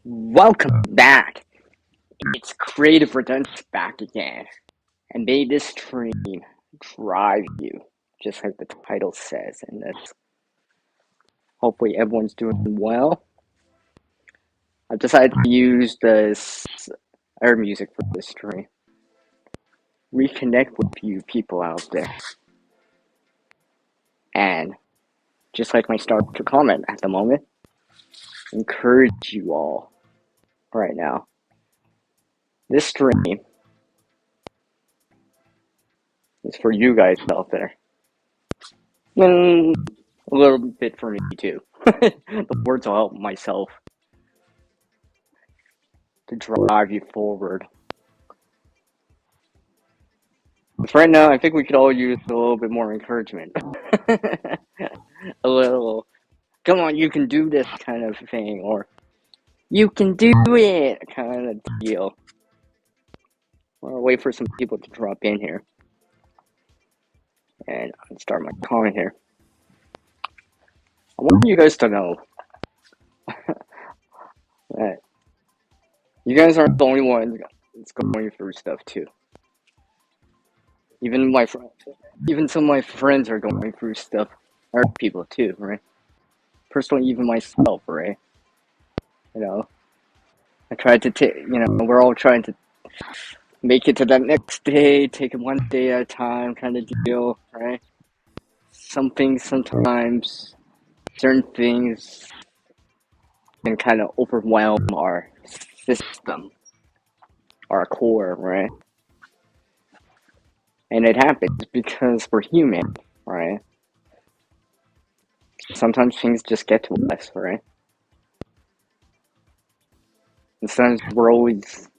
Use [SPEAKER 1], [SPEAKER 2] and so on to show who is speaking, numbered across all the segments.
[SPEAKER 1] Welcome back. It's Creative Redundance back again. And may this stream drive you, just like the title says. And that's hopefully everyone's doing well. I've decided to use this air music for this stream. Reconnect with you people out there. And just like my starter comment at the moment, encourage you all right now. This stream is for you guys out there. And a little bit for me too. The words will help myself to drive you forward. But right now, I think we could all use a little bit more encouragement. A little, come on, you can do this kind of thing, or you can do it kind of deal. I'll wait for some people to drop in here. And I'll start my comment here. I want you guys to know that you guys aren't the only ones that's going through stuff too. Even some of my friends are going through stuff. Or people too, right? Personally, even myself, right? I tried to take. We're all trying to make it to that next day, take it one day at a time, kind of deal, right? Some things sometimes, certain things can kind of overwhelm our system, our core, right? And it happens because we're human, right? Sometimes things just get to us, right? And sometimes we're always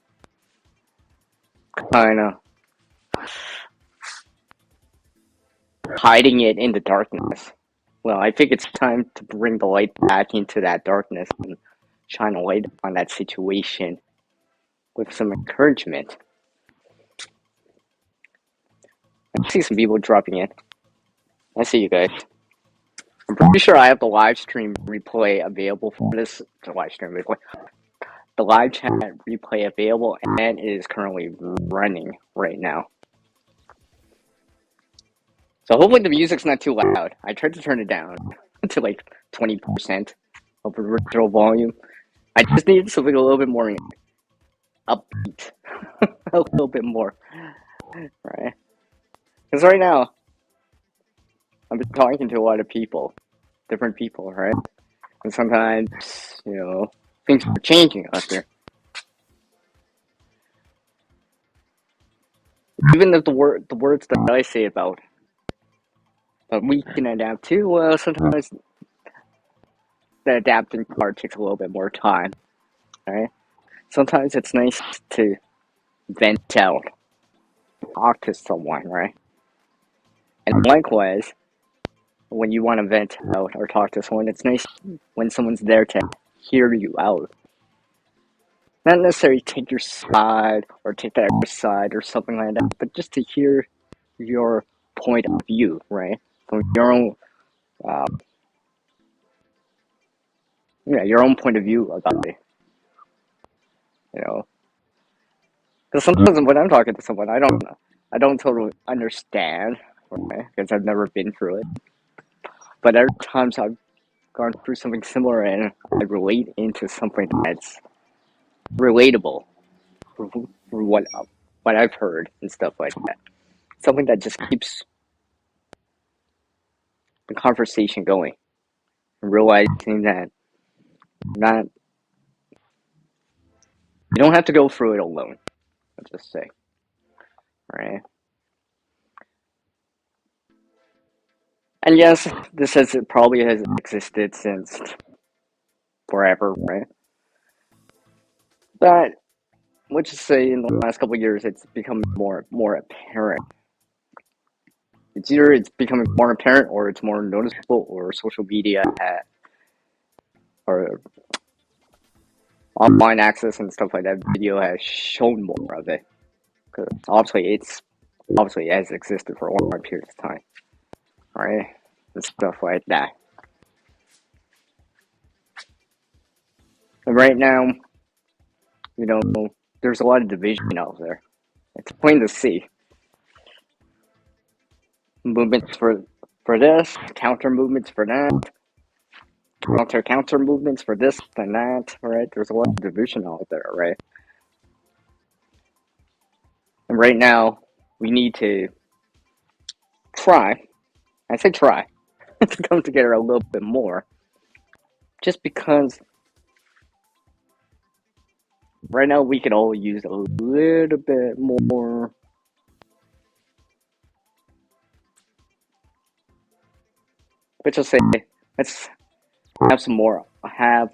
[SPEAKER 1] kind of hiding it in the darkness. Well, I think it's time to bring the light back into that darkness and shine a light on that situation with some encouragement. I see some people dropping in. I see you guys. I'm pretty sure I have the live stream replay available for this. The live stream replay. The live chat replay available, and it is currently running right now. So hopefully the music's not too loud. I tried to turn it down to like 20% of the original volume. I just needed something a little bit more upbeat. A little bit more, right? Because right now, I'm talking to a lot of people, different people, right? And sometimes, things are changing out there. Even if the words that I say about we can adapt to, well, sometimes the adapting part takes a little bit more time, right? Sometimes it's nice to vent out, talk to someone, right? And likewise, when you want to vent out or talk to someone, it's nice when someone's there to hear you out. Not necessarily take your side or take the other side or something like that, but just to hear your point of view, right? From your own, your own point of view about it. Because sometimes when I'm talking to someone, I don't totally understand, right? Because I've never been through it. But every times I've gone through something similar and I relate into something that's relatable for what I've heard and stuff like that. Something that just keeps the conversation going. And realizing that you don't have to go through it alone. I'll just say, right? And yes, it probably has existed since forever, right? But let's just say in the last couple of years, it's become more apparent. It's either it's becoming more apparent, or it's more noticeable, or social media or online access and stuff like that. Video has shown more of it, because obviously it has existed for a long period of time, right? And stuff like that. And right now, You know, there's a lot of division out there. It's plain to see. Movements for this, counter movements for that, counter movements for this and that, right? There's a lot of division out there, right? And right now, we need to try, I say try, to come together a little bit more. Just because right now we could all use a little bit more. Let's just say, let's have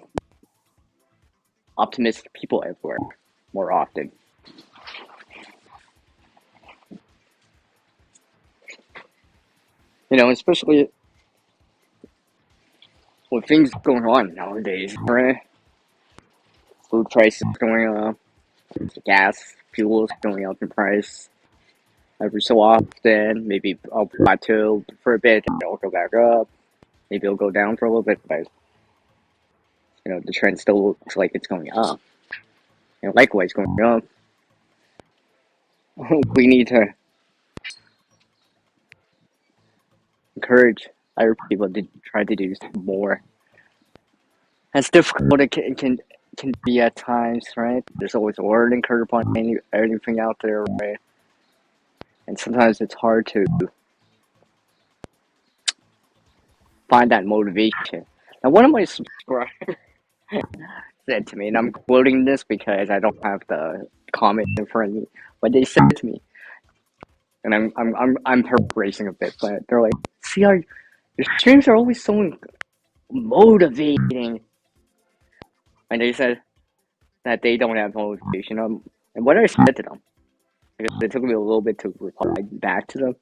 [SPEAKER 1] optimistic people everywhere more often. You know, especially with things going on nowadays, right? Food prices going up, gas, fuel is going up in price every so often. Maybe I'll plateau for a bit, and it'll go back up. Maybe it'll go down for a little bit, but you know the trend still looks like it's going up. You know, likewise going up. We need to encourage other people to try to do more. As difficult it can be at times, right? There's always a learning curve on anything out there, right? And sometimes it's hard to find that motivation. Now, one of my subscribers said to me, and I'm quoting this because I don't have the comment in front of me, but they said to me, and I'm paraphrasing a bit, but they're like, "See, your streams are always so motivating," and they said that they don't have motivation. And what I said to them, because it took me a little bit to reply back to them.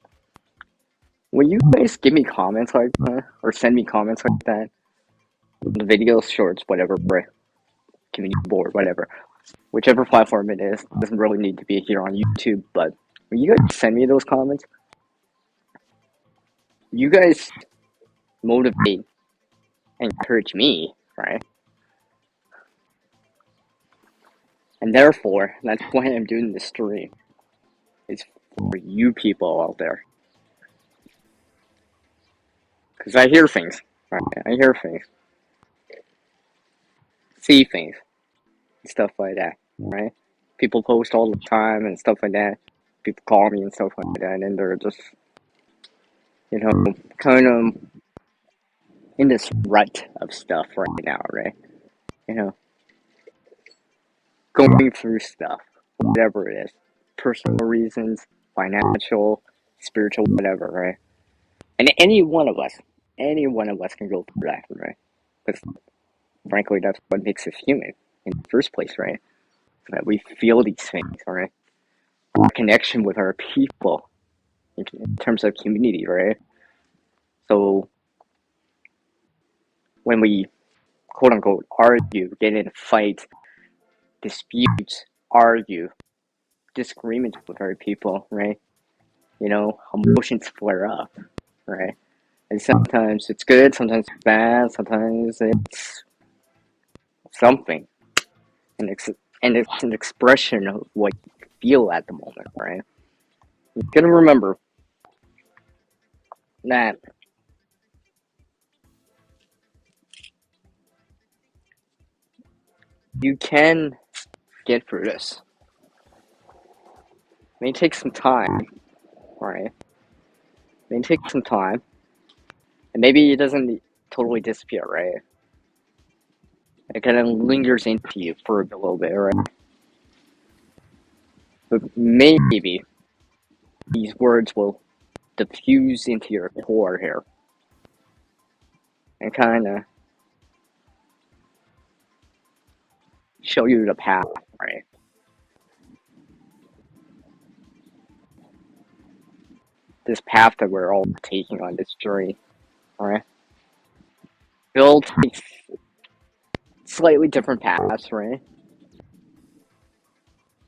[SPEAKER 1] When you guys give me comments like that, or send me comments like that, the videos, shorts, whatever, community board, whatever, whichever platform it is, doesn't really need to be here on YouTube, but when you guys send me those comments, you guys motivate and encourage me, right? And therefore, that's why I'm doing this stream. It's for you people out there. Because I hear things, right? I hear things, see things, stuff like that, right? People post all the time and stuff like that. People call me and stuff like that, and they're just, you know, kind of in this rut of stuff right now, right? You know, going through stuff, whatever it is, personal reasons, financial, spiritual, whatever, right? And any one of us can go through that, right? Because frankly, that's what makes us human in the first place, right? So that we feel these things, right? Our connection with our people in terms of community, right? So when we quote unquote argue, get in a fight, disputes, argue, disagreements with our people, right? You know, emotions flare up, right? And sometimes it's good, sometimes it's bad, sometimes it's something. And it's an expression of what you feel at the moment, right? You gotta remember that you can get through this. It may take some time, right? It may take some time. And maybe it doesn't totally disappear, right? It kind of lingers into you for a little bit, right? But maybe these words will diffuse into your core here and kind of show you the path, right? This path that we're all taking on this journey, alright? We'll take slightly different paths, right?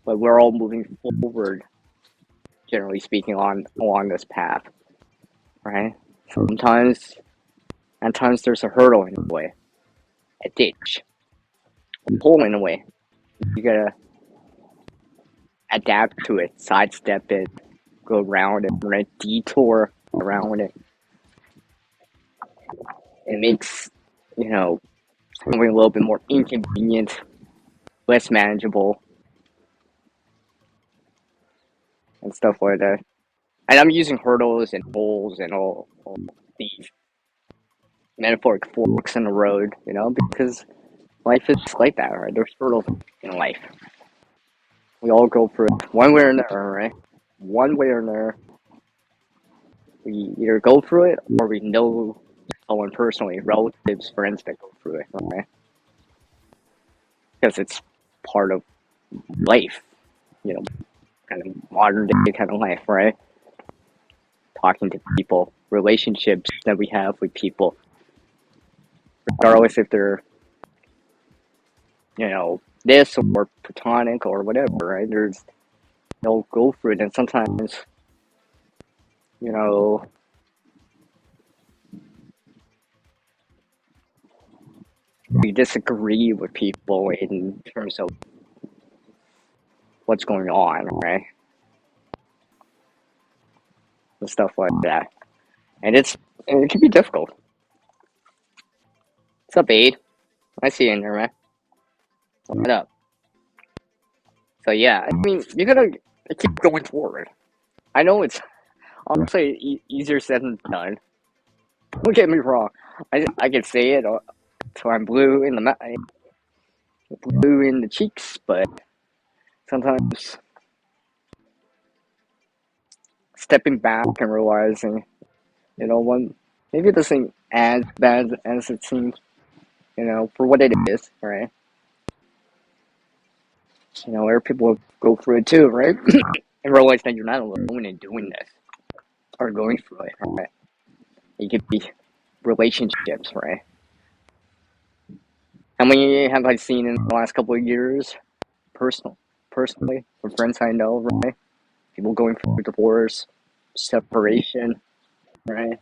[SPEAKER 1] But we're all moving forward, generally speaking, along this path, right? At times there's a hurdle in the way, a ditch, a hole in the way. You gotta adapt to it, sidestep it, go around it, right? Detour around it. It makes, you know, something a little bit more inconvenient, less manageable, and stuff like that. And I'm using hurdles and holes and all these metaphoric forks in the road, because life is like that, right? There's hurdles in life. We all go through it one way or another, right? One way or another. We either go through it or we know someone personally, relatives, friends that go through it, right? Because it's part of life, kind of modern day kind of life, right? Talking to people, relationships that we have with people, regardless if they're, this or platonic or whatever, right? They'll go through it, and sometimes, you know, we disagree with people in terms of what's going on, right? And stuff like that. And it can be difficult. What's up, Aid? I see you in there, man. What up? So yeah, I mean, you gotta keep going forward. I know it's honestly easier said than done. Don't get me wrong. I can say it till I'm blue in the cheeks, but sometimes stepping back and realizing, one maybe this ain't as bad as it seems, for what it is, right? Other people go through it too, right? And realize that you're not alone in doing this or going through it, right? It could be relationships, right? How many have I seen in the last couple of years, personally, from friends I know, right? People going through divorce, separation, right?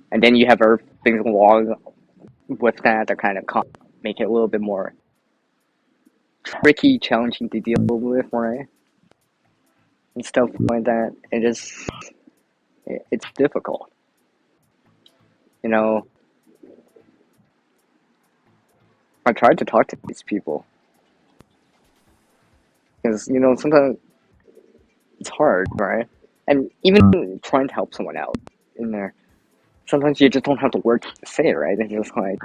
[SPEAKER 1] And then you have other things along with that kind of make it a little bit more tricky, challenging to deal with, right? And stuff like that. It's difficult. You know, I tried to talk to these people because sometimes it's hard, right? And even trying to help someone out in there, sometimes you just don't have the words to say it, right? It's just like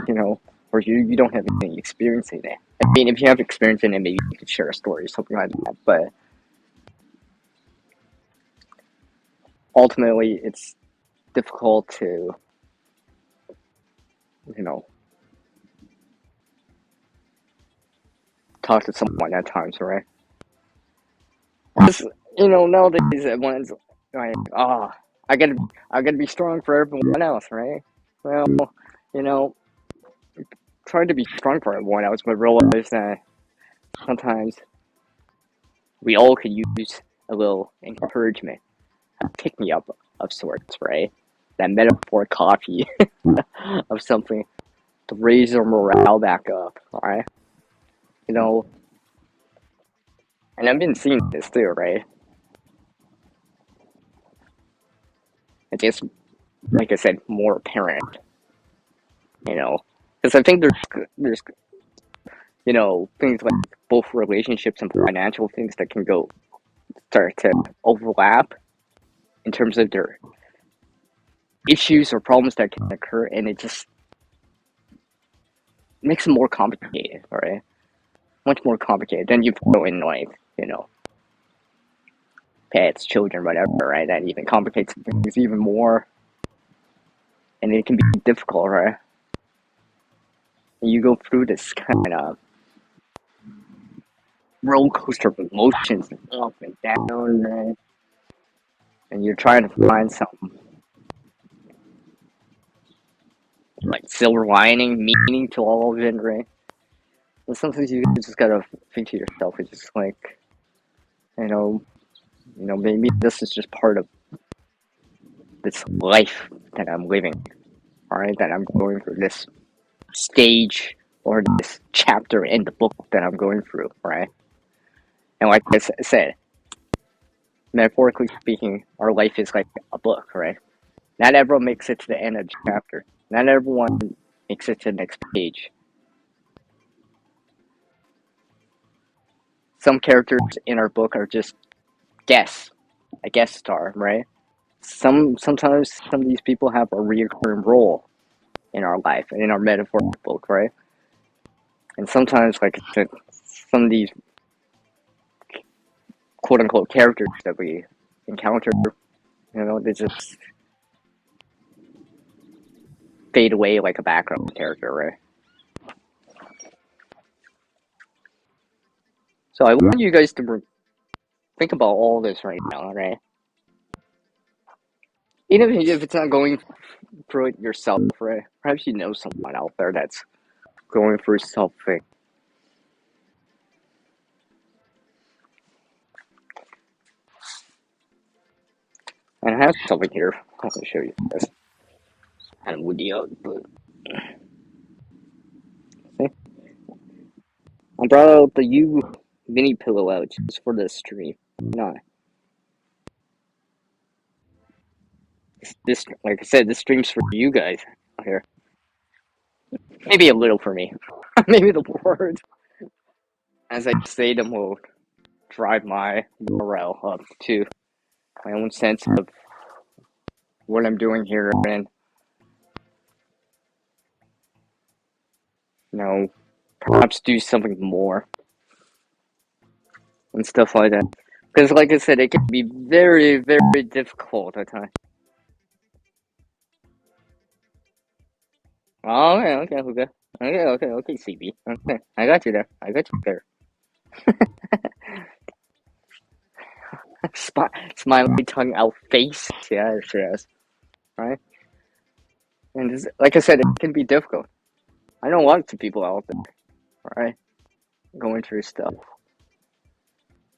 [SPEAKER 1] or you don't have any experience in it. I mean, if you have experience in it, maybe you could share a story or something like that. But ultimately, it's difficult to you know talk to someone at times, right? Because nowadays everyone's like, I gotta, I gotta be strong for everyone else, right? Well, you know, try to be strong for everyone else, but realize that sometimes we all could use a little encouragement, a pick me up of sorts, right? That metaphor copy of something to raise our morale back up, right? You know, and I've been seeing this too, right? It's just, like I said, more apparent, because I think there's things like both relationships and financial things that can start to overlap in terms of their issues or problems that can occur, and it just makes it more complicated, right? Much more complicated. Then you throw in like, pets, children, whatever, right? That even complicates things even more, and it can be difficult, right? And you go through this kind of roller coaster of emotions, up and down, right? And you're trying to find some like silver lining, meaning to all of it, right? And sometimes you just gotta think to yourself, it's just like, you know, maybe this is just part of this life that I'm living, alright? That I'm going through this stage or this chapter in the book that I'm going through, right? And like I said, metaphorically speaking, our life is like a book, right? Not everyone makes it to the end of the chapter. Not everyone makes it to the next page. Some characters in our book are just a guest star, right? Sometimes some of these people have a recurring role in our life and in our metaphorical book, right? And sometimes, like I said, some of these quote unquote characters that we encounter, they just fade away like a background character, right? So I want you guys to think about all this right now, right? Even if it's not going through it yourself, right? Perhaps you know someone out there that's going through something. And I have something here. I'll show you this. Kind of woody out, but see? I brought out the U mini pillow out just for this stream. No, this, like I said, this stream's for you guys out here. Maybe a little for me. Maybe the words, as I say them, will drive my morale up to my own sense of what I'm doing here and, perhaps do something more and stuff like that. Because, like I said, it can be very, very difficult at times. Oh, okay, CB. Okay, I got you there. I got you there. Smiley tongue out face. Yeah, it sure is. Right? And like I said, it can be difficult. I know lots of people out there, right? Going through stuff.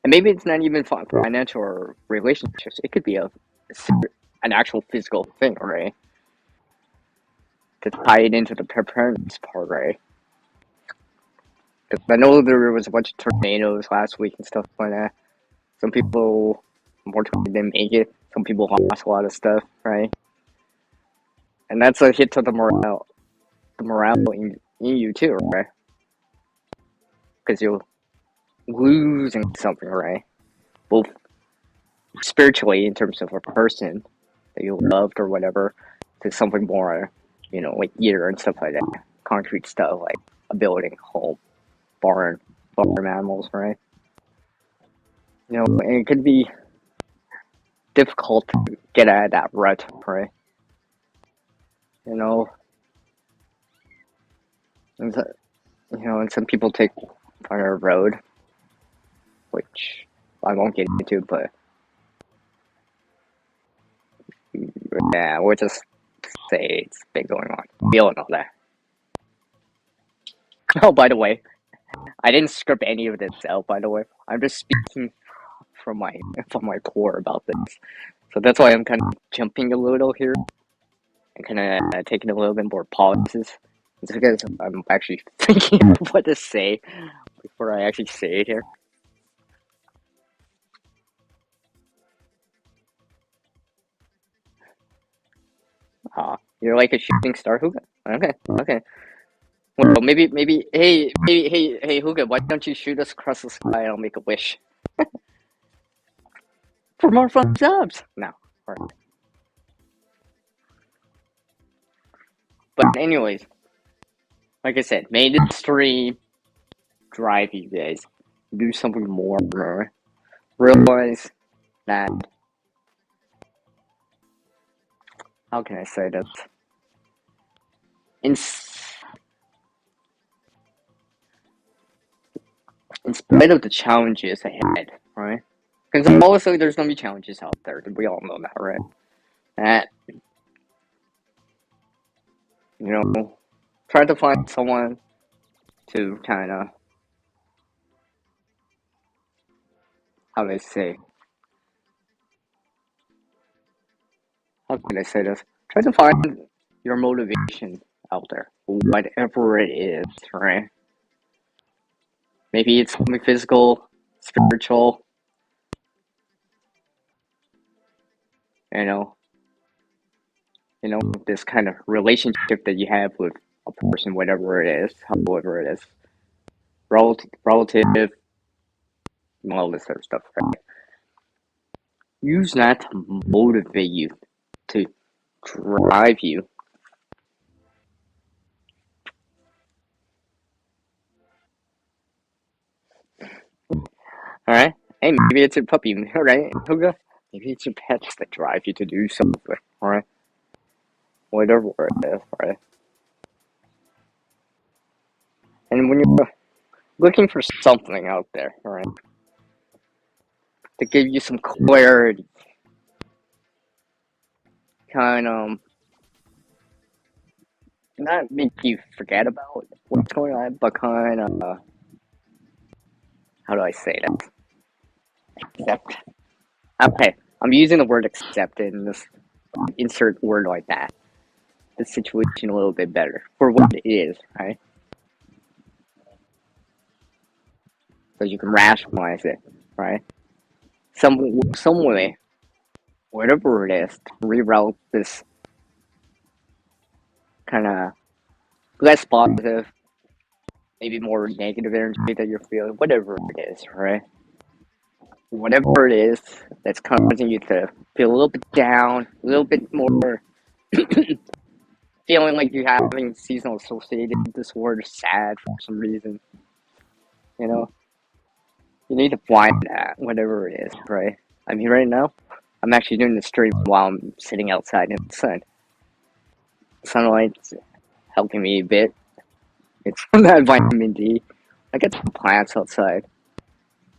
[SPEAKER 1] And maybe it's not even financial or relationships. It could be an actual physical thing, right? To tie it into the preparedness part, right? Because I know there was a bunch of tornadoes last week and stuff like that. Some people, unfortunately, didn't make it. Some people lost a lot of stuff, right? And that's a hit to the morale in you too, right? Because you're losing something, right? Both spiritually in terms of a person that you loved or whatever, to something more, like gear and stuff like that. Concrete stuff like a building, home, barn, farm animals, right? And it could be difficult to get out of that rut, right? You know, and and some people take a road, which I won't get into, but yeah, we'll just say it's been going on. We all know that. Oh, by the way, I didn't script any of this out. By the way, I'm just speaking from my core about this, so that's why I'm kind of jumping a little here and kind of taking a little bit more pauses. It's because I'm actually thinking of what to say before I actually say it here. You're like a shooting star, Huga. Okay. Well, maybe. Hey, Huga. Why don't you shoot us across the sky and I'll make a wish for more fun jobs? No. All right. But anyways, like I said, made the stream drive you guys do something more. Realize that. How can I say this? In spite of the challenges ahead, right? Because obviously there's gonna be challenges out there. We all know that, right? That try to find someone to kind of, how do I say? How can I say this? Try to find your motivation out there. whatever it is, right? Maybe it's something physical, spiritual, you know, this kind of relationship that you have with a person, whatever it is, however it is, relative, all this sort of stuff, right? Use that to motivate you, to drive you. All right? Hey, maybe it's your puppy, all right, Huga? Maybe it's your pets that drive you to do something, all right? Whatever it is, right? And when you're looking for something out there, all right, to give you some clarity, kind of not make you forget about what's going on, but kind of, how do I say that? Accept. Okay, I'm using the word accept in this insert word like that. The situation a little bit better for what it is, right? So you can rationalize it, right? Some way, whatever it is, to reroute this kind of less positive, maybe more negative energy that you're feeling, whatever it is, right? Whatever it is that's causing you to feel a little bit down, a little bit more feeling like you're having seasonal associated disorder, sad for some reason, you know, you need to find that, whatever it is, right? I mean, right now, I'm actually doing the stream while I'm sitting outside in the sun. Sunlight's helping me a bit. It's that vitamin D. I get some plants outside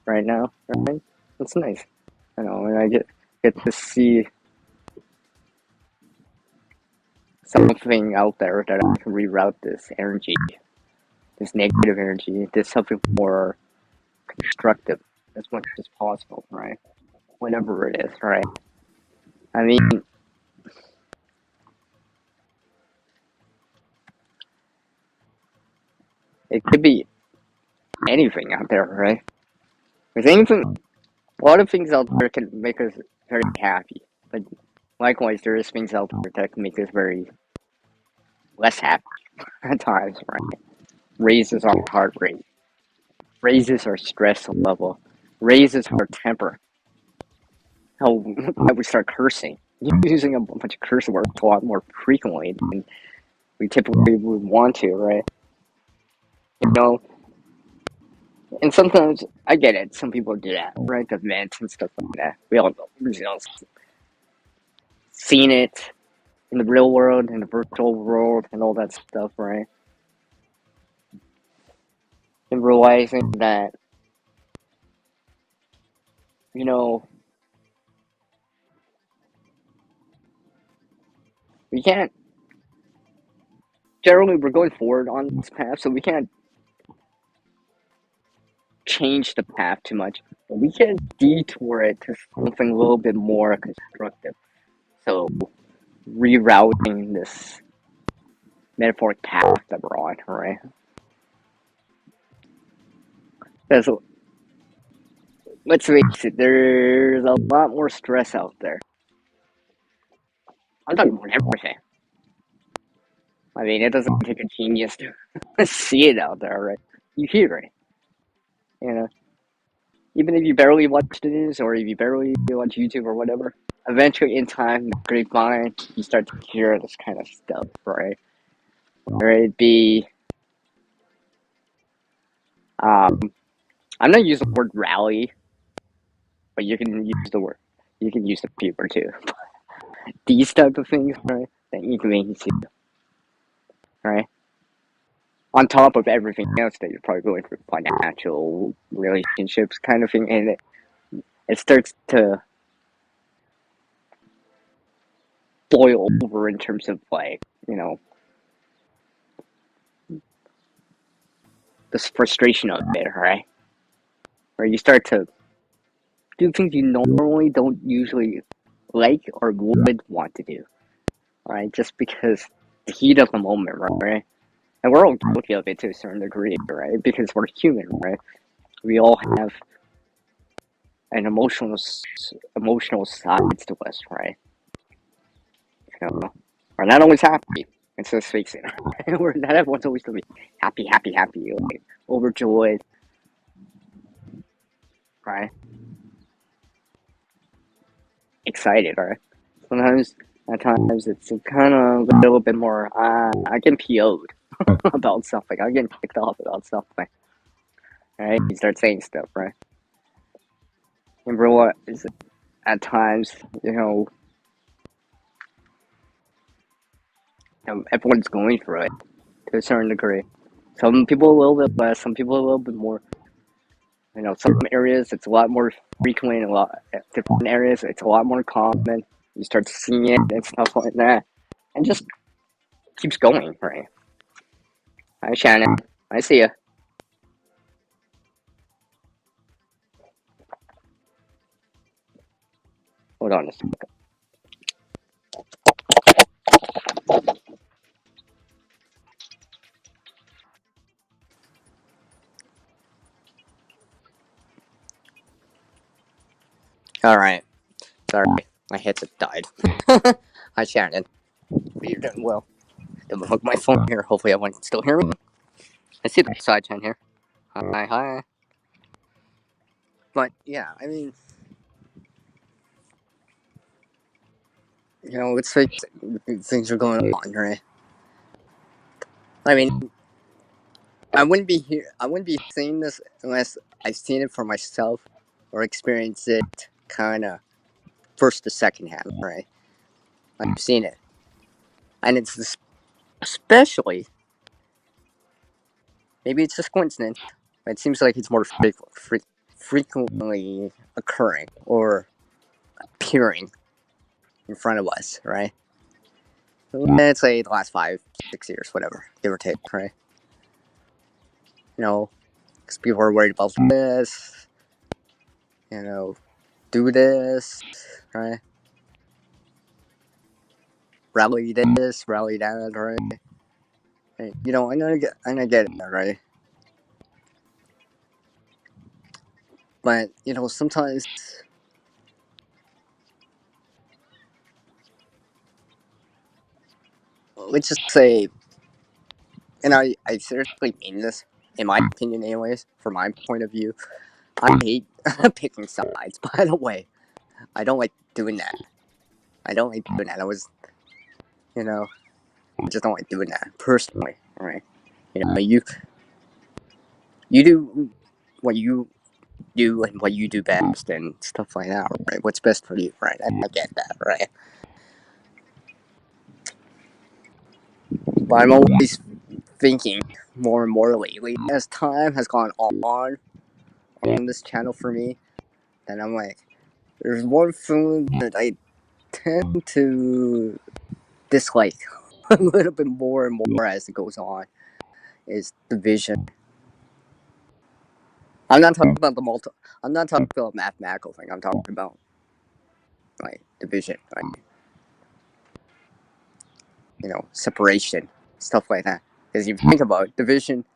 [SPEAKER 1] right now, right? It's nice. You know, and I get to see something out there that I can reroute this energy, this negative energy, into something more constructive as much as possible, right? Whatever it is, right? I mean, it could be anything out there, right? There's anything, a lot of things out there can make us very happy, but likewise, there is things out there that can make us very less happy at times, right? Raises our heart rate, raises our stress level, raises our temper. How we start cursing, using a bunch of curse words a lot more frequently than we typically would want to, right? You know, and sometimes I get it. Some people do that, right? The vent and stuff like that. We all know, seen it in the real world, in the virtual world, and all that stuff, right? And realizing that, you know, we can't. Generally, we're going forward on this path, so we can't change the path too much. But we can detour it to something a little bit more constructive. So, rerouting this metaphoric path that we're on, right? Because let's face it, there's a lot more stress out there. I'm talking about everything. I mean, it doesn't take a genius to see it out there, right? You hear it, you know. Even if you barely watch the news or if you barely watch YouTube or whatever, eventually in time, the grapevine, you start to hear this kind of stuff, right? Or it be, um, I'm not using the word rally, but you can use the paper too. These type of things, right? That inconvenience you, right? On top of everything else that you're probably going through, financial, relationships, kind of thing, and it starts to boil over in terms of like, you know, this frustration of it, right? Where you start to do things you normally don't usually like or would want to do, right? Just because the heat of the moment, right? And we're all guilty of it to a certain degree, right? Because we're human, right? We all have an emotional sides to us, right? You know, we're not always happy. Let's just face it. We're not everyone's always gonna be happy, happy, happy, like overjoyed, right? Excited, right? Sometimes, at times, it's kind of a little bit more. I get PO'd about stuff. Like I get kicked off about stuff. Like, right? You start saying stuff, right? And bro, what is at times, everyone's going through it to a certain degree. Some people a little bit less, some people a little bit more. Some areas it's a lot more frequent, a lot different areas it's a lot more common. You start seeing it and stuff like that, and just keeps going, right? Hi, Shannon. I see you. Hold on a second. All right. Sorry, my headset died. Hi, Shannon. You're doing well. I'm gonna hook my phone here. Hopefully, everyone can still hear me. I see the side chan here. Hi, hi. But yeah, I mean, let's face it, things are going on, right? I mean, I wouldn't be here. I wouldn't be saying this unless I've seen it for myself or experienced it kind of first to second hand, right? I've seen it, and it's especially maybe it's just coincidence. But it seems like it's more frequently occurring or appearing in front of us, right? Let's say the last 5, 6 years, whatever, give or take, right? Because people are worried about this, do this, right? Rally this, rally that, right? And, I get it, right? But sometimes let's just say, and I seriously mean this, in my opinion, anyways, from my point of view, I hate picking sides. By the way, I don't like doing that. I don't like doing that. I just don't like doing that personally, right? You do what you do and what you do best and stuff like that, right? What's best for you, right? I get that, right? But I'm always thinking more and more lately as time has gone on this channel for me. And I'm like, there's one food that I tend to dislike a little bit more and more as it goes on is division. I'm not talking about I'm not talking about mathematical thing. I'm talking about like division, like separation, stuff like that. Because if you think about it, division and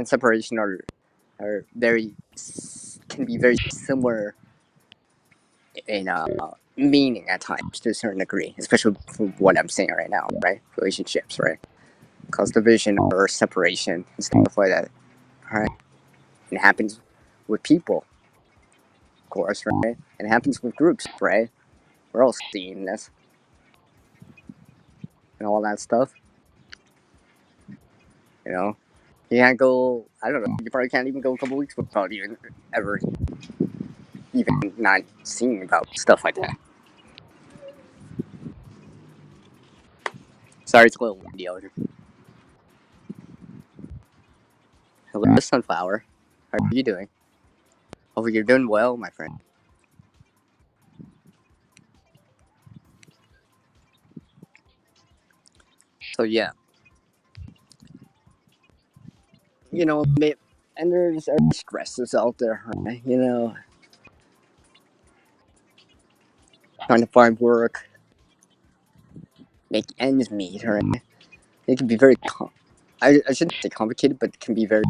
[SPEAKER 1] separation are very can be very similar in meaning at times to a certain degree, especially from what I'm saying right now, right? Relationships, right? Because division or separation and stuff like that, right? It happens with people, of course, right? And it happens with groups, right? We're all seeing this and all that stuff, you know. You can't go. I don't know. You probably can't even go a couple weeks without even ever even not seeing about stuff like that. Sorry, it's a little windy out here. Hello, Sunflower. How are you doing? Hope you're doing well, my friend. So yeah, and there's stresses out there, right? Trying to find work, make ends meet, right? it can be very, I shouldn't say complicated, but it can be very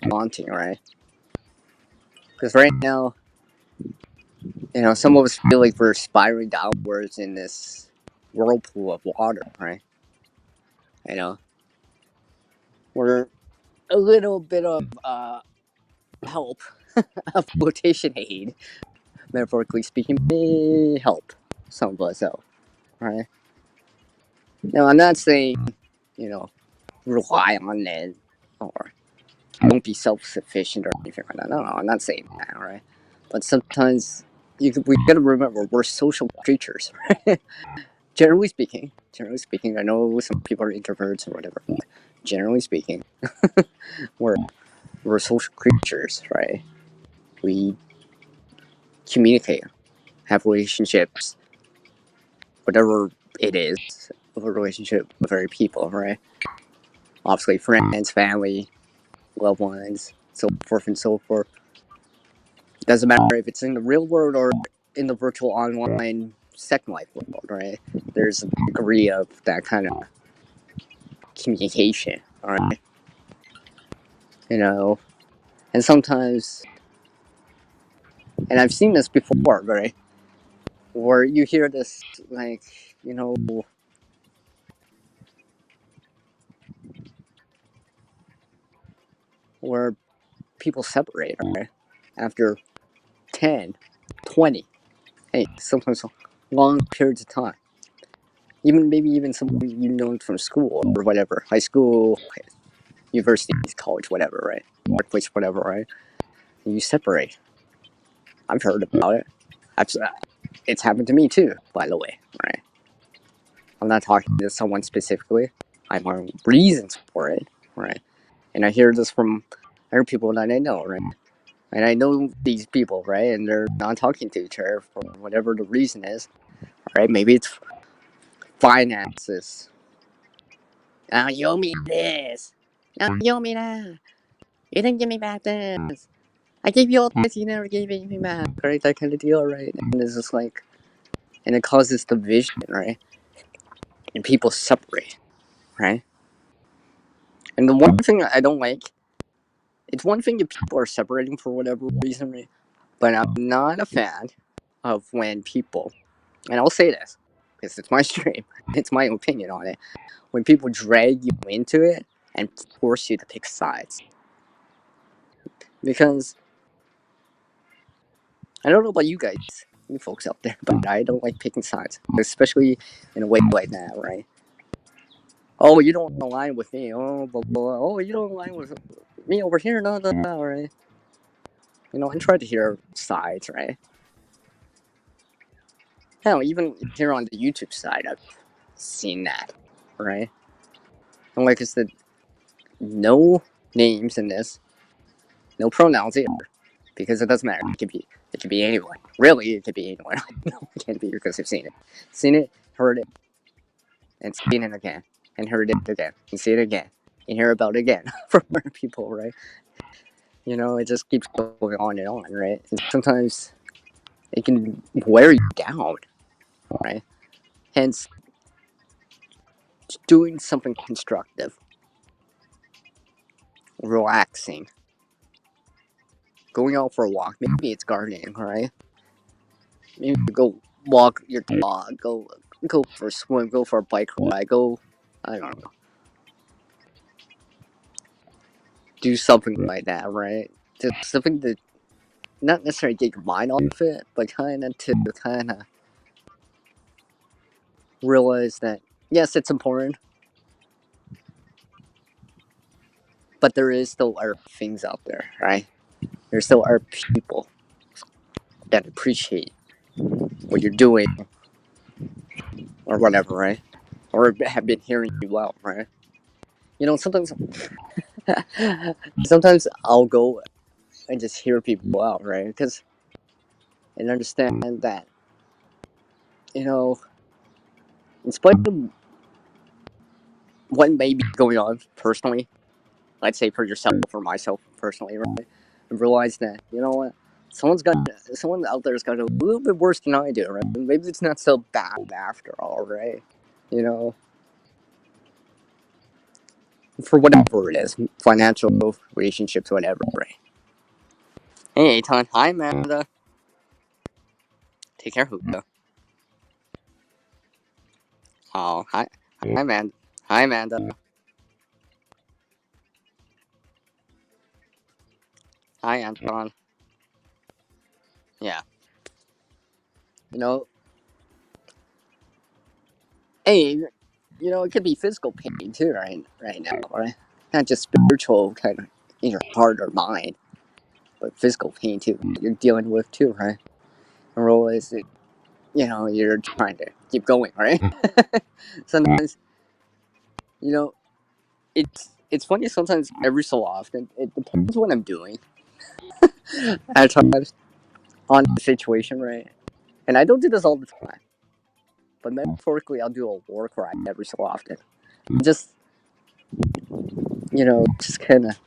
[SPEAKER 1] daunting, right? Because right now, some of us feel like we're spiraling downwards in this whirlpool of water, right? You know, we're a little bit of help, a flotation aid, metaphorically speaking, may help some of us out, right? Now, I'm not saying, you know, rely on it or don't be self-sufficient or anything like that. No, I'm not saying that, all right? But sometimes we gotta remember we're social creatures, right? Generally speaking, I know some people are introverts or whatever. But generally speaking, we're we're social creatures, right? We communicate, have relationships, whatever it is, of a relationship with other people, right? Obviously, friends, family, loved ones, so forth and so forth. It doesn't matter if it's in the real world or in the virtual online Second Life world, right? There's a degree of that kind of communication, all right? You know, and sometimes, and I've seen this before, right? Where you hear this, like, you know, where people separate, right? After 10, 20, hey, sometimes long periods of time. Maybe even someone you know from school or whatever, high school, university, college, whatever, right? Workplace, whatever, right? And you separate. I've heard about it. It's happened to me too, by the way, right? I'm not talking to someone specifically. I have my own reasons for it, right? And I hear this from other people that I know, right? And I know these people, right? And they're not talking to each other for whatever the reason is, right? Maybe it's finances. Now you owe me this. Now you owe me that. You didn't give me back this. I gave you all this, you never gave anything back, right? That kind of deal, right? And it's just like, and it causes division, right? And people separate, right? And the one thing I don't like, it's one thing if people are separating for whatever reason, right? But I'm not a fan of when people, and I'll say this because it's my stream, it's my opinion on it. When people drag you into it and force you to pick sides, because I don't know about you guys, you folks out there, but I don't like picking sides, especially in a way like that, right? Oh, you don't align with me. Oh, blah, blah. Oh, you don't align with me over here. No, no, no, right? I try to hear sides, right? Hell, even here on the YouTube side, I've seen that, right? And like I said, no names in this, no pronouns either, because it doesn't matter. It could be anyone. Really, it could be anyone. No, it can't be because I've seen it, heard it, and seen it again, and heard it again, and see it again, and hear about it again from other people, right? It just keeps going on, right? And sometimes it can wear you down, right? Hence, doing something constructive, relaxing, going out for a walk. Maybe it's gardening, right? Maybe go walk your dog, go for a swim, go for a bike ride, I don't know, do something like that, right? Just something to not necessarily get your mind off it, but kind of to kind of realize that yes, it's important, but there is still other things out there, right? There still are people that appreciate what you're doing or whatever, right? Or have been hearing you out, right? Sometimes sometimes I'll go and just hear people out, right? Because and understand that you know, in spite of what may be going on personally, let's say for yourself or myself personally, right? And realize that what, someone out there's got it a little bit worse than I do, right? Maybe it's not so bad after all, right? You know, for whatever it is, financial relationships, whatever. Right? Hey, Ton. Hi, Amanda. Take care, Hookah. Oh, hi, Amanda. Hi, Amanda. Hi, Anton. Yeah. You know, hey, it could be physical pain too, right now, right? Not just spiritual kind of in your heart or mind, but physical pain too. You're dealing with too, right? And realize that you're trying to keep going, right? Sometimes, you know, it's funny. Sometimes, every so often, it depends what I'm doing. At times, on the situation, right? And I don't do this all the time, but metaphorically, I'll do a work ride every so often. Just just kind of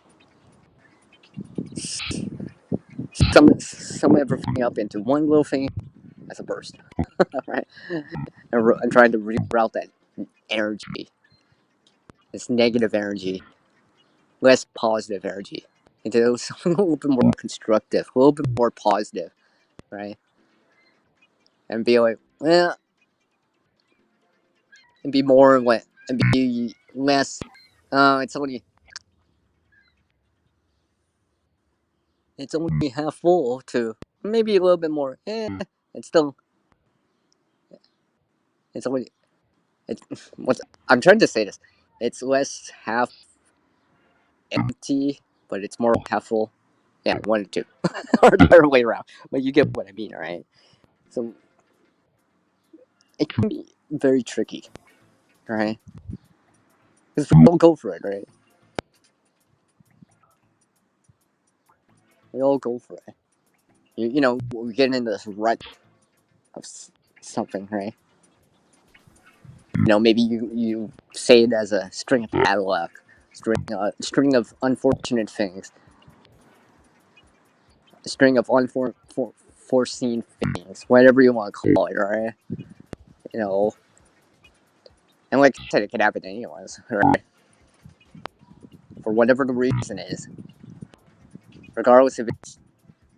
[SPEAKER 1] sum everything up into one little thing as a burst, right? And trying to reroute that energy, this negative energy, less positive energy, into something a little bit more constructive, a little bit more positive, right? And be like, well, and be more what, and be less. It's only half full to maybe a little bit more. It's still it's only it's what I'm trying to say this. It's less half empty, but it's more half full. Yeah, one and two, or the other way around. But you get what I mean, right? So it can be very tricky, right? Because we all go for it, right? We all go for it. We get into this rut of something, right? Maybe you say it as a string of bad luck, string of unfortunate things, a string of unforeseen things, whatever you want to call it, right? You know, and like I said, it could happen to anyone, right? For whatever the reason is, regardless if it's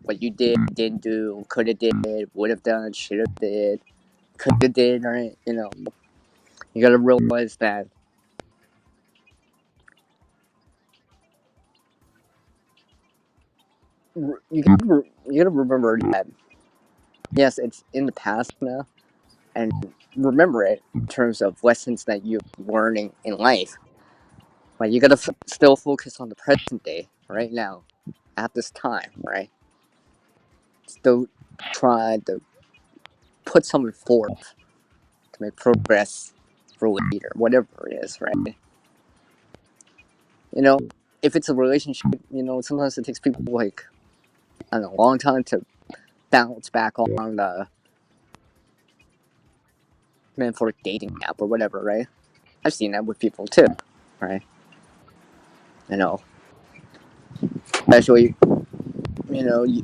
[SPEAKER 1] what you did, didn't do, could have did, would have done, should have did, could have did, right? You gotta realize that you gotta remember that yes, it's in the past now, and remember it in terms of lessons that you're learning in life. Like you gotta still focus on the present day, right now, at this time, right? Still try to put something forth to make progress for later, whatever it is, right? You know, if it's a relationship, sometimes it takes people like I don't know, a long time to bounce back on the metaphoric dating app or whatever, right? I've seen that with people too, right? You know, especially you know, you,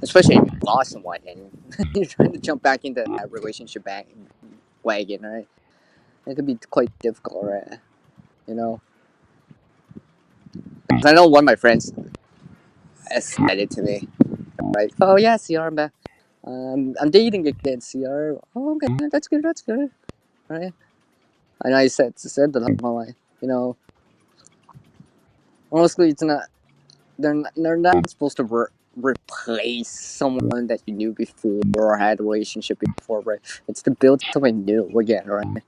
[SPEAKER 1] especially if you lost someone and you're trying to jump back into that relationship wagon, right? It could be quite difficult, right? You know, 'cause I know one of my friends has said it to me, like, "Oh yeah, CR, I'm back. I'm dating again, CR. Oh, okay, that's good, right?" And I said to them, I'm like, honestly, it's not. They're not supposed to replace someone that you knew before or had a relationship before, right? It's to build something new again, right?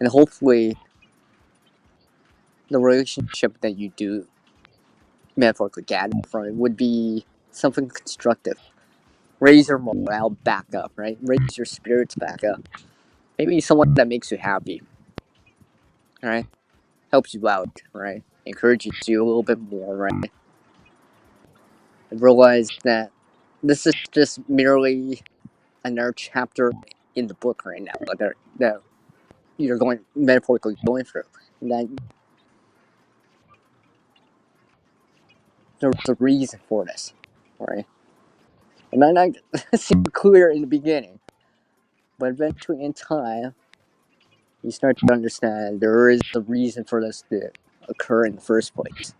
[SPEAKER 1] And hopefully, the relationship that you do metaphorically get from it would be something constructive. Raise your morale back up, right? Raise your spirits back up. Maybe someone that makes you happy, right? Helps you out, right? Encourages you a little bit more, right? And realize that this is just merely another chapter in the book right now that you're going metaphorically going through. And that there's a reason for this, right? It might not seem clear in the beginning, but eventually in time, You start to understand there is a reason for this to occur in the first place.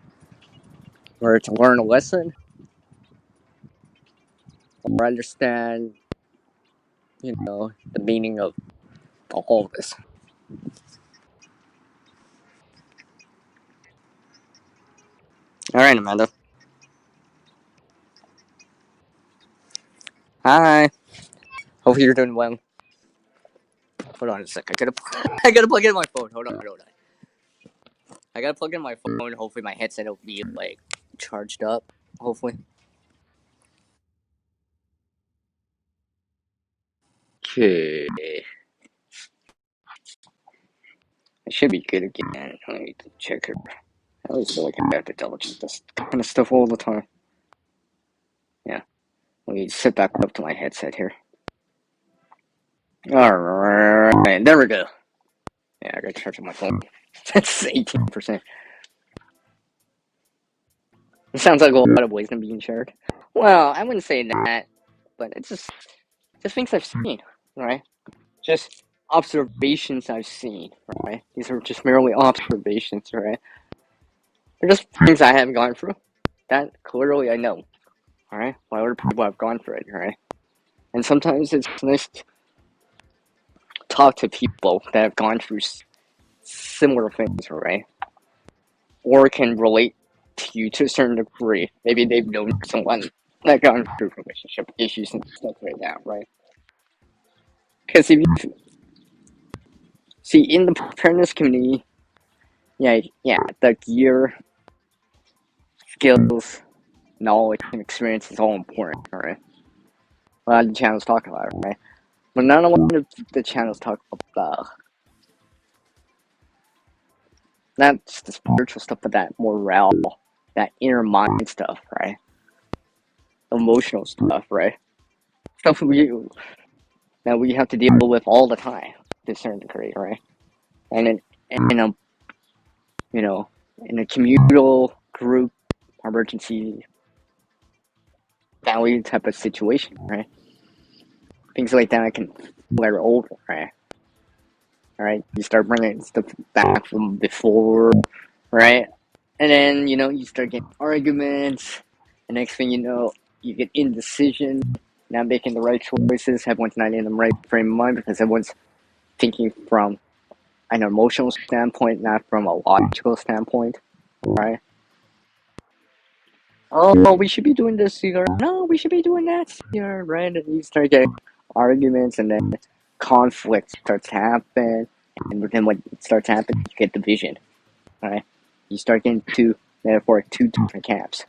[SPEAKER 1] Or to learn a lesson, or understand, the meaning of all of this. All right, Amanda. Hi. Hope you're doing well. Hold on a sec. I gotta plug in my phone. Hold on. I gotta plug in my phone. Hopefully, my headset will be like charged up. Hopefully. Okay. I should be good again. I need to check her. I always feel like I have to double check this kind of stuff all the time. Yeah. Let me sit back up to my headset here. Alright, there we go. Yeah, I gotta charge my phone. That's 18%. It sounds like a lot of wisdom being shared. Well, I wouldn't say that, but it's just things I've seen, right? Just observations I've seen, right? These are just merely observations, right? They're just things I haven't gone through. That clearly I know, alright? While other people have gone through it, right? And sometimes it's nice to talk to people that have gone through similar things, right? Or can relate to you to a certain degree. Maybe they've known someone that gone through relationship issues and stuff like that, right? Because if you see in the preparedness community, yeah, the gear, skills, knowledge, and experience is all important, right? A lot of the channels talk about it, right? But not a lot of the channels talk about not just the spiritual stuff, but that morale, that inner mind stuff, right? Emotional stuff, right? Stuff that we have to deal with all the time to a certain degree, right? And in a you know in a communal group emergency family type of situation, right? Things like that can flare over, right? All right, you start bringing stuff back from before, right? And then you start getting arguments. The next thing you know, you get indecision, not making the right choices. Everyone's not in the right frame of mind because everyone's thinking from an emotional standpoint, not from a logical standpoint, right? Oh, we should be doing this here. No, we should be doing that here, right? And you start getting arguments, and then conflict starts to happen. And then when it starts happening, you get division, right? You start getting two different camps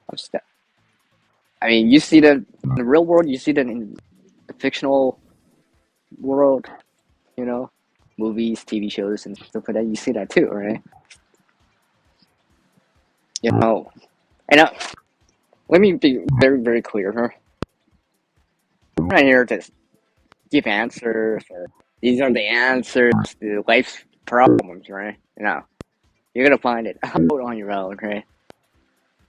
[SPEAKER 1] of stuff. I mean, you see that in the real world, you see that in the fictional world, you know, movies, TV shows, and stuff like that. You see that too, right? You know, and let me be very, very clear here. I'm not here to give answers or these are the answers to life's problems, right? You're gonna find it out on your own, right?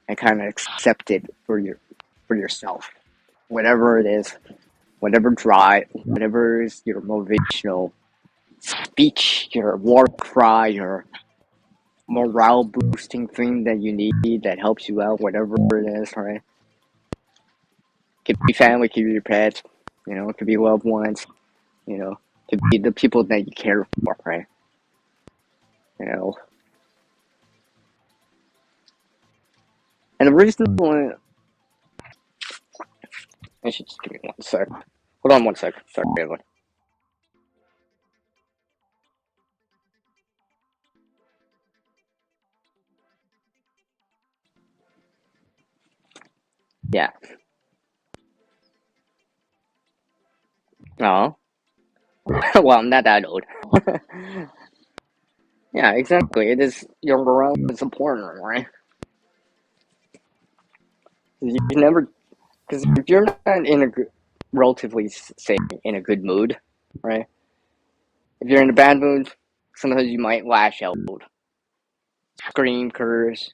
[SPEAKER 1] And kind of accept it for yourself, whatever it is, whatever drive, whatever is your motivational speech, your war cry, your morale boosting thing that you need that helps you out, whatever it is, right? Could be family, could be your pets, it could be loved ones, could be the people that you care for, right? You know, and the reason why I should just give me 1 sec. Hold on 1 sec. Sorry, everyone. Yeah. Oh. Well, I'm not that old. Yeah, exactly. It is your morale is important, right? You never, because if you're not in a relatively, say, in a good mood, right? If you're in a bad mood, sometimes you might lash out, scream, curse,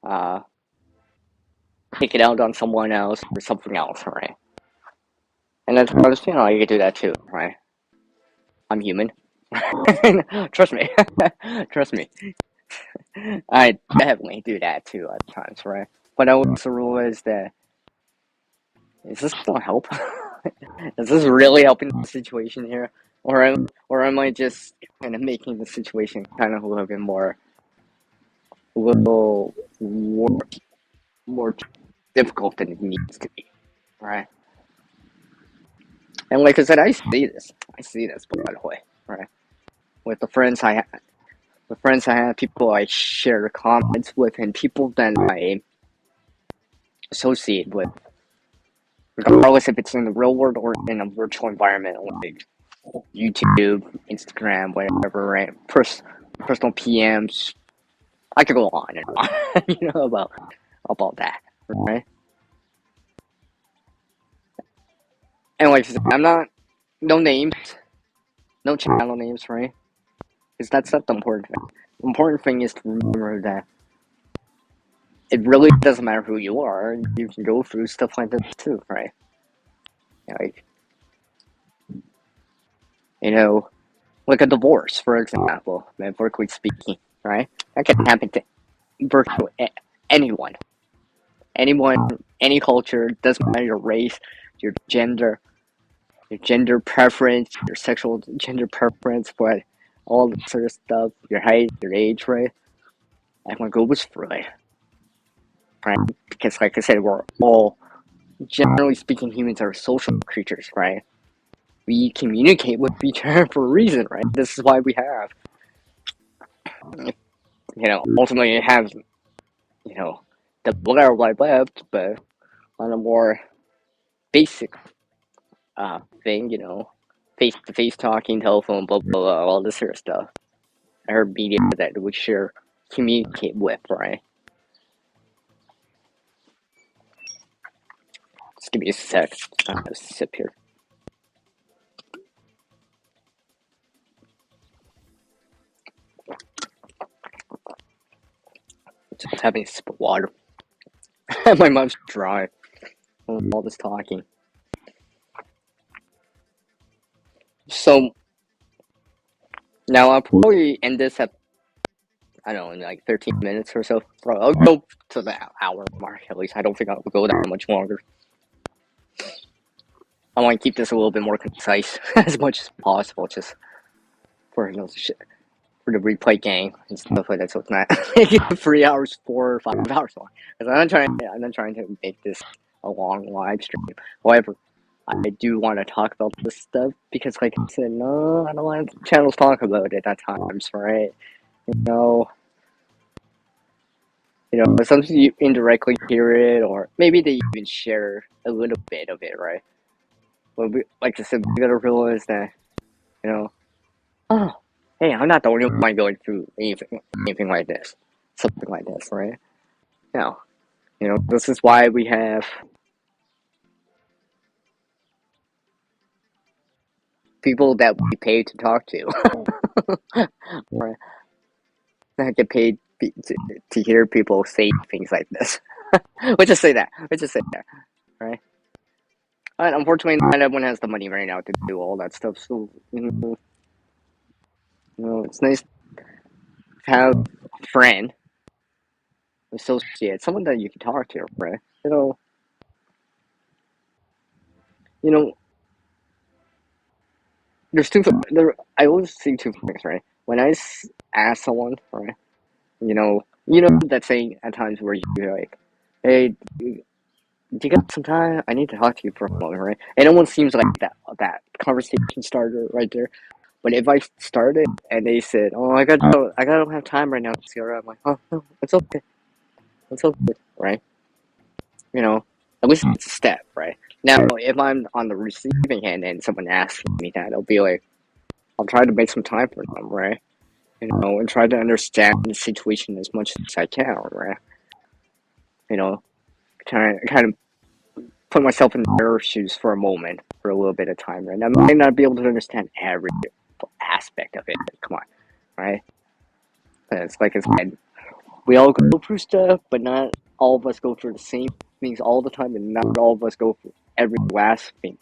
[SPEAKER 1] uh, take it out on someone else or something else, right? And that's you can do that too, right? I'm human. Trust me. Trust me. I definitely do that too at times, right? But I also realize that is this gonna help? Is this really helping the situation here, or am I just kind of making the situation kind of a little bit more, a little more difficult than it needs to be, right? And like I said, I see this by the way, right? With the friends I have, people I share comments with, and people that I associate with, regardless if it's in the real world or in a virtual environment like YouTube, Instagram, whatever, right? Personal PMs. I could go on and on, about that, right? And like I said, I'm not no names, no channel names, right? Because that's not the important thing. The important thing is to remember that it really doesn't matter who you are. You can go through stuff like this too, right? Like, you know, like a divorce, for example, metaphorically speaking, right? That can happen to virtually anyone. Anyone, any culture, doesn't matter your race, your gender preference, your sexual gender preference, but all the sort of stuff, your height, your age, right? Everyone goes through it, right? Because, like I said, we're all, generally speaking, humans are social creatures, right? We communicate with each other for a reason, right? This is why we have, ultimately have, you know, the World Wide Web, but on a more basic thing, face to face talking, telephone, blah, blah, blah, all this sort of stuff. I heard media that we share, communicate with, right? Just give me a sec. I'm gonna sip here. Just having a sip of water. My mouth's dry from all this talking. So now I'll probably end this at, I don't know, in like 13 minutes or so. I'll go to the hour mark at least. I don't think I'll go that much longer. I want to keep this a little bit more concise as much as possible, just for for the replay game and stuff like that. So it's not 3 hours, 4 or 5 hours long. Because I'm not trying to make this a long live stream. However, I do want to talk about this stuff because, like I said, no, I don't want channels talk about it at times, right? You know, sometimes you indirectly hear it, or maybe they even share a little bit of it, right? But like I said, we gotta realize that, you know, oh, hey, I'm not the only one going through anything like this, something like this, right? Now, this is why we have people that we pay to talk to, right? That get paid to hear people say things like this. Let's just say that. Let's just say that, right? And unfortunately, not everyone has the money right now to do all that stuff. So, it's nice to have a friend, associate, someone that you can talk to, right? You know, there's two. I always see two things, right? When I ask someone, right? That saying at times where you're like, "Hey, do you got some time? I need to talk to you for a moment, right?" And no one seems like that conversation starter right there. But if I started and they said, "Oh, I don't have time right now, Sierra," I'm like, "Oh, no, it's okay, right?" You know, at least it's a step, right? Now, if I'm on the receiving end and someone asks me that, I'll be like, I'll try to make some time for them, right? And try to understand the situation as much as I can, right? You know, kind of put myself in their shoes for a moment, for a little bit of time, right? I might not be able to understand every aspect of it. Come on, right? It's like I said, we all go through stuff, but not all of us go through the same things all the time, and not all of us go through every last thing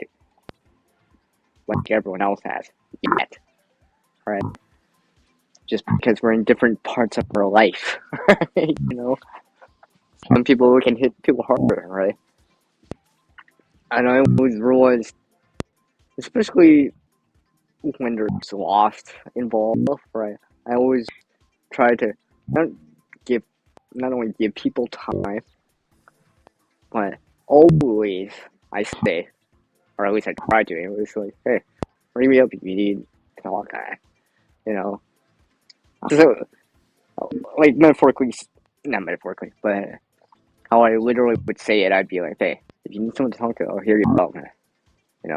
[SPEAKER 1] like everyone else has yet, right? Just because we're in different parts of our life, right? Some people can hit people harder, right? And I always realize, especially when there's loss involved, right? I always try to not give, not only give people time, but always I say, or at least I try to. It was like, hey, ring me up if you need to talk, guy. You know, so like metaphorically, not metaphorically, but how I literally would say it, I'd be like, hey, if you need someone to talk to, I'll hear you out, man. You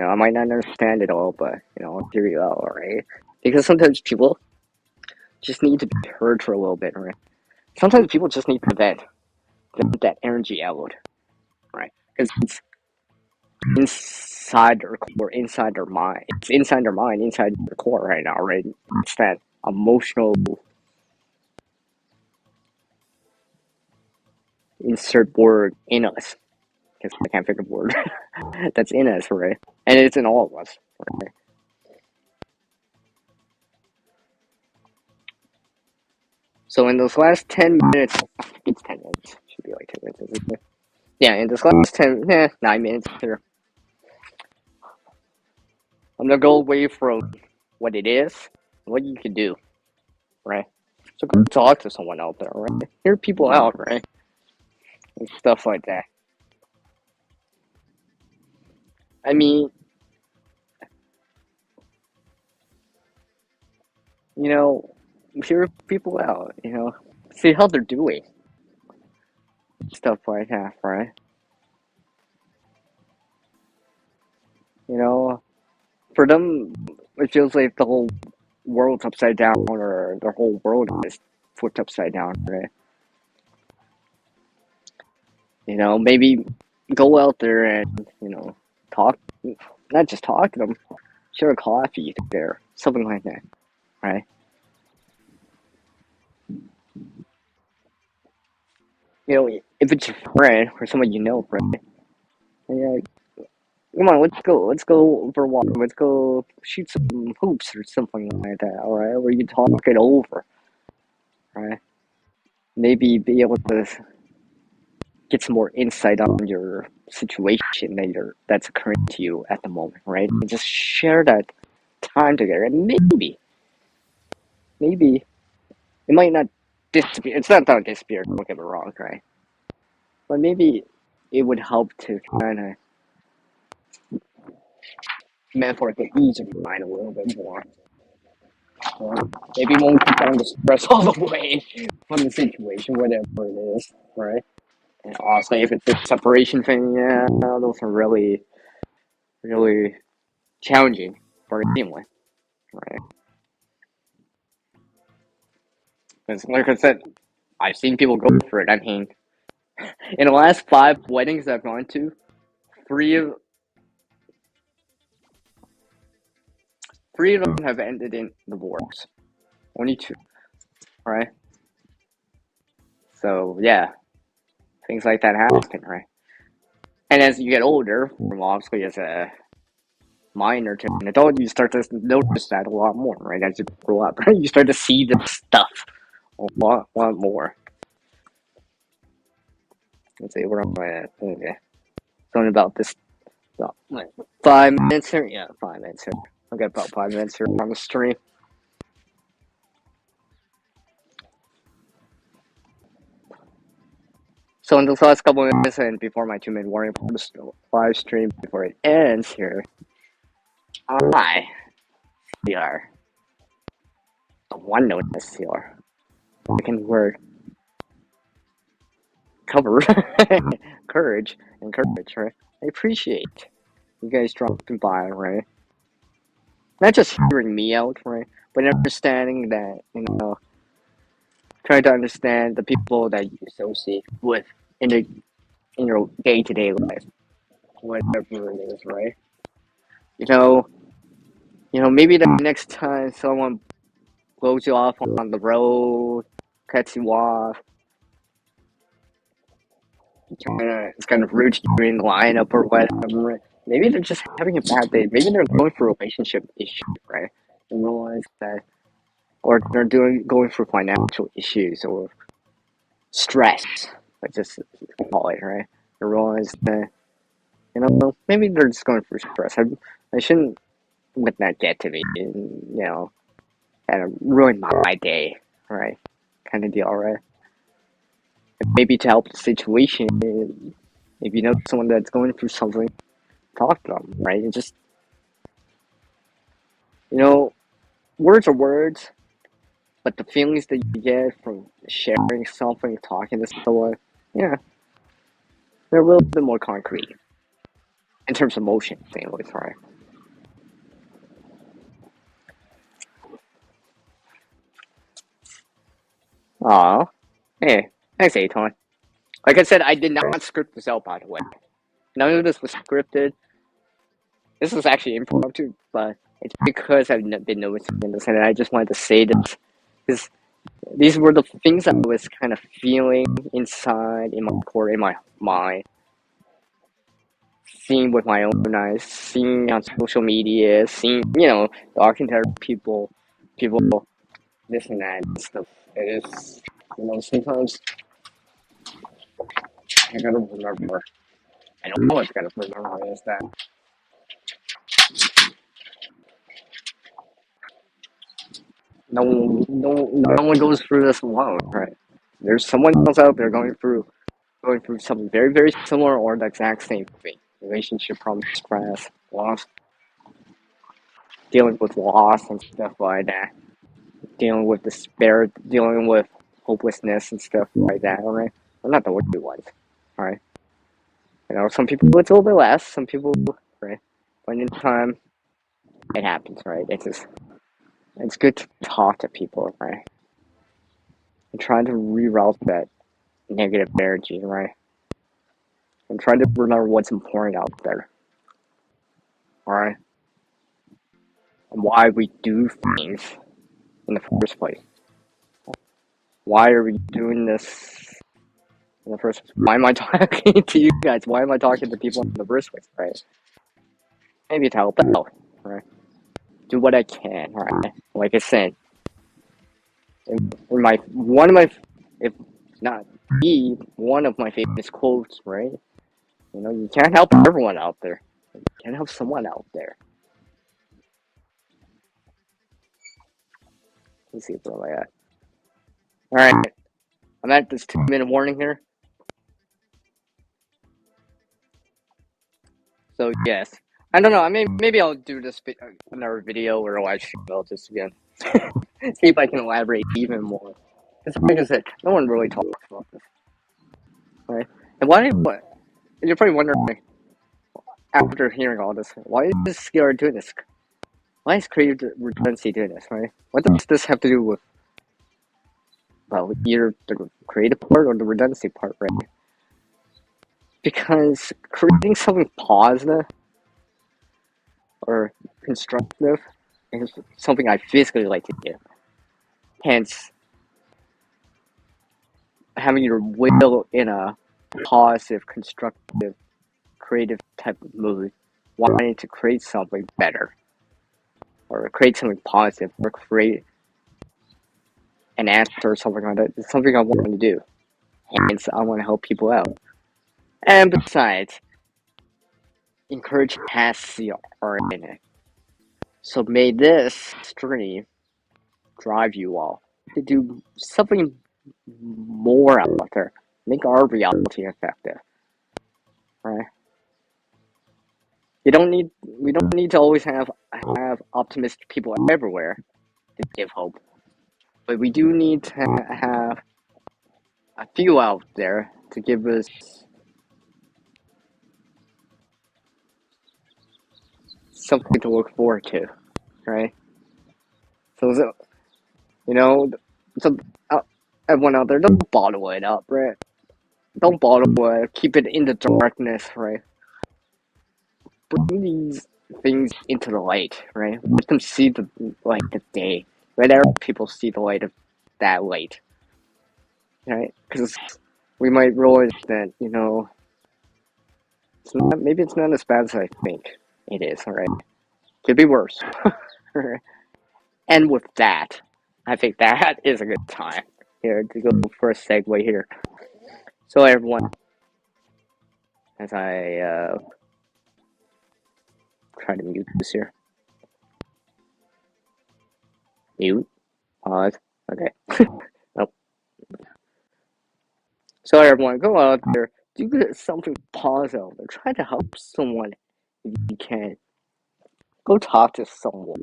[SPEAKER 1] know, I might not understand it all, but I'll hear you out, right? Because sometimes people just need to be heard for a little bit, right? Sometimes people just need to vent that energy out, right? Because it's inside their core, inside their mind. It's inside their mind, inside their core right now, right? It's that emotional insert word in us. Because I can't think of a word that's in us, right? And it's in all of us, right? So in those last 10 minutes, I think it's 10 minutes. Should be like 10 minutes, isn't it? Yeah, in this last 9 minutes here, I'm gonna go away from what it is, what you can do, right? So go talk to someone out there, right? Hear people out, right? And stuff like that. I mean, you know, hear people out, see how they're doing, stuff like that, right? You know, for them, it feels like the whole world's upside down, or the whole world is flipped upside down, right? Maybe go out there and, talk, not just talk to them, share a coffee there, something like that, right? If it's your friend or someone you know, right? Yeah, come on, let's go for a walk, let's go shoot some hoops or something like that, alright? Where you talk it over, right? Maybe be able to get some more insight on your situation that's occurring to you at the moment, right? And just share that time together, and maybe it might not disappear. It's not gonna disappear. Don't get me wrong, right? But maybe it would help to kind of metaphorically ease your mind a little bit more. Maybe it won't keep on the stress all the way from the situation, whatever it is, right? And also, if it's a separation thing, yeah, those are really, really challenging for anyone, right? Because, like I said, I've seen people go for it. I mean, in the last 5 weddings I've gone to, three of three of them have ended in divorce. Only two, right? So yeah, things like that happen, right? And as you get older, from obviously as a minor to an adult, you start to notice that a lot more, right? As you grow up, right? You start to see the stuff a lot more. Let's see, where am I at? Okay. Something about this. So, 5 minutes here? Yeah, 5 minutes here. I've got about 5 minutes here on the stream. So in the last couple of minutes and before my 2-minute warning for the live stream, before it ends here, I CR. The one note is CR. Second word, cover, courage, right? I appreciate you guys dropping by, right? Not just hearing me out, right? But understanding that, trying to understand the people that you associate with in the in your day-to-day life, whatever it is, right? You know, maybe the next time someone blows you off on the road, cuts you off, it's kind of rude to you in the lineup or whatever. Maybe they're just having a bad day. Maybe they're going through a relationship issue, right? and realize that, or they're going through financial issues or stress, let's just call it, right? I realize that, maybe they're just going through stress. I shouldn't let that get to me, and, kind of ruin my day, right? Kind of deal, right? Maybe to help the situation, if you know someone that's going through something, talk to them, right? And just, you know, words are words, but the feelings that you get from sharing something, talking to someone, yeah, they're a little bit more concrete in terms of emotion, anyways, right? Aw, hey, thanks, Aton. Like I said, I did not script this out, by the way. None of this was scripted. This was actually impromptu, but it's because I've been noticing this, and I just wanted to say this. Because these were the things I was kind of feeling inside, in my core, in my mind, seeing with my own eyes, seeing on social media, seeing, talking to other people, this and that and stuff. It is, sometimes I gotta remember. I know I've gotta remember is that no one goes through this alone, right? There's someone else out there going through something very, very similar or the exact same thing. Relationship problems, stress, loss, dealing with loss and stuff like that. Dealing with despair, dealing with hopelessness and stuff like that, alright? We're not the only ones, alright? Some people it's a little bit less, some people, right? But in time, it happens, right? It's good to talk to people, right? And try to reroute that negative energy, right? And try to remember what's important out there, alright? And why we do things in the first place. Why are we doing this in the first place? Why am I talking to you guys? Why am I talking to people in the first place, right? Maybe to help out, right? Do what I can, right? Like I said, one of my, if not one of my famous quotes, right? You can't help everyone out there. You can't help someone out there. Let's see where am I at. All right, I'm at this 2-minute warning here. So yes, I don't know. I mean, maybe I'll do this another video or live stream about this again. See if I can elaborate even more. Because like I said, no one really talks about this, right? And what? You're probably wondering after hearing all this, why is CR doing this? Why is creative redundancy doing this, right? What does this have to do with, well, either the creative part or the redundancy part, right? Because creating something positive or constructive is something I physically like to do. Hence, having your will in a positive, constructive, creative type of mood, wanting to create something better, or create something positive, or create an answer or something like that. It's something I want to do. Hence, I want to help people out. And besides, encourage has CR in it. So may this stream drive you all to do something more out there. Make our reality effective. Right? We don't need to always have optimistic people everywhere to give hope. But we do need to have a few out there to give us something to look forward to, right? So you know, so everyone out there, don't bottle it up, right? Don't bottle it. Keep it in the darkness, right? Bring these things into the light, right? Let them see the light of day. Let other people see the light of that light, right? Because we might realize that maybe it's not as bad as I think it is. All right, could be worse. And with that, I think that is a good time here to go for a segue here. So everyone, as I try to mute this here. Mute. Pause. Okay. Nope. So everyone, go out there, do something positive, and try to help someone if you can. Go talk to someone.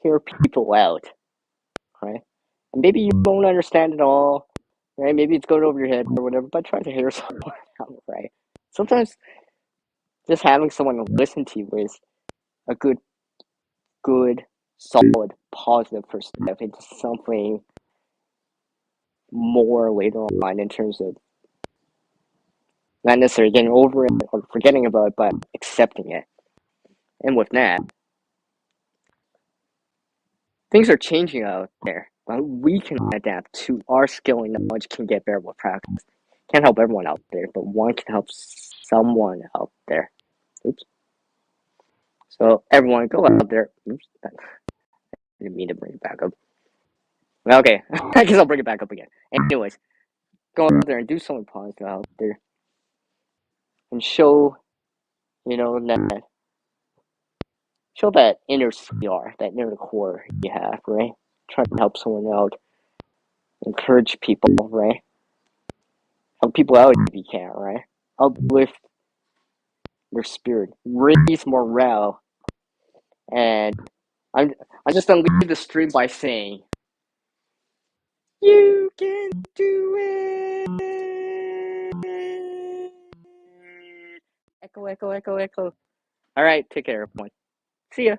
[SPEAKER 1] Hear people out, right? And maybe you won't understand it all, right? Maybe it's going over your head or whatever, but try to hear someone out, right? Sometimes just having someone to listen to you is a good, solid, positive first step into something more later on in terms of not necessarily getting over it or forgetting about it, but accepting it. And with that, things are changing out there. But we can adapt to our skill and knowledge can get better with practice. Can't help everyone out there, but one can help someone out there. Oops. So everyone go out there. Oops. I didn't mean to bring it back up. Okay, I guess I'll bring it back up again. Anyways, go out there and do something positive out there. And show, that inner CR, that inner core you have, right? Try to help someone out. Encourage people, right? Help people out if you can, right? Uplift their spirit, raise morale, and I'm just gonna leave the stream by saying, you can do it. Echo, echo, echo, echo. All right, take care, everyone. See ya.